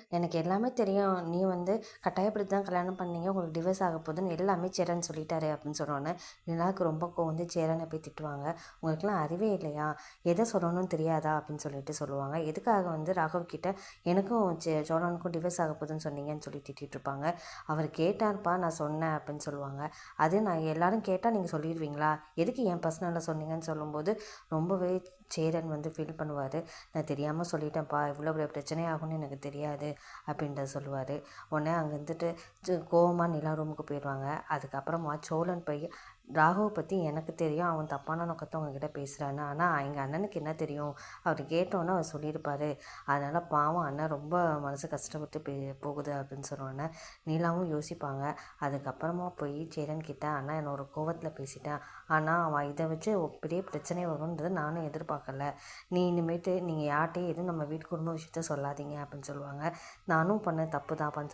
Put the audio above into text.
எனக்கு எல்லாமே தெரியும். நீ வந்து கட்டாயப்படுத்தி தான் கல்யாணம் பண்ணீங்க. உங்களுக்கு டிவோர்ஸ் ஆக போகுதுன்னு எல்லாமே சேரன் சொல்லிட்டாரு அப்படின்னு சொன்னோன்னே, நிலாவுக்கு ரொம்ப கோவம் வந்து சேரனை போய் திட்டுவாங்க. "உங்களுக்கெல்லாம் அறிவே இல்லையா? எத சொல்லணும்னு தெரியாதா?" அப்படின்னு சொல்லிட்டு சொல்லுவாங்க. எதுக்காக வந்து ராகவ் கிட்ட எனக்கும் சோழனுக்கும் டிவோர்ஸ் ஆக போகுதுன்னு சொன்னீங்கன்னு சொல்லி திட்டிட்டு இருப்பாங்க. அவர் கேட்டார்ப்பா நான் சொன்னேன் அப்படின்னு சொல்லுவாங்க. அது நான் எல்லாரும் கேட்டா நீங்க சொல்லிருவீங்களா? எதுக்கு என் பர்சனல்ல சொன்னீங்கன்னு சொல்லும்போது, ரொம்பவே சேரன் வந்து ஃபீல் பண்ணுவாரு. "நான் தெரியாம சொல்லிட்டேன்ப்பா. இவ்வளோ பெரிய பிரச்சனை ஆகும்னு எனக்கு தெரியாது" அப்படின்றத சொல்லுவார். உடனே அங்கே இருந்துட்டு கோவமாக நிலா ரூமுக்கு போயிடுவாங்க. அதுக்கப்புறமா சோழன் போய் ராகுவை பற்றி எனக்கு தெரியும், அவன் தப்பான நோக்கத்தை உங்ககிட்ட பேசுகிறான்னு. ஆனால் எங்கள் அண்ணனுக்கு என்ன தெரியும், அவர் கேட்டோன்னே அவர் சொல்லியிருப்பார். அதனால் பாவம் அண்ணன் ரொம்ப மனசு கஷ்டப்பட்டு போகுது அப்படின்னு சொன்னோன்னே நீலாவும் யோசிப்பாங்க. அதுக்கப்புறமா போய் சேரன் கிட்ட, "அண்ணா என்ன ஒரு கோவத்தில் பேசிட்டேன். ஆனால் அவன் இதை வச்சு ஒரு பெரிய பிரச்சனை வரும்ன்றது நானும் எதிர்பார்க்கல. நீ இனிமேட்டு நீங்கள் யார்கிட்டையும் எதுவும் நம்ம வீட்டு குடும்ப விஷயத்த சொல்லாதீங்க" அப்படின்னு சொல்லுவாங்க. "நானும் பண்ண தப்பு தான்ப்பான்னு சொல்லி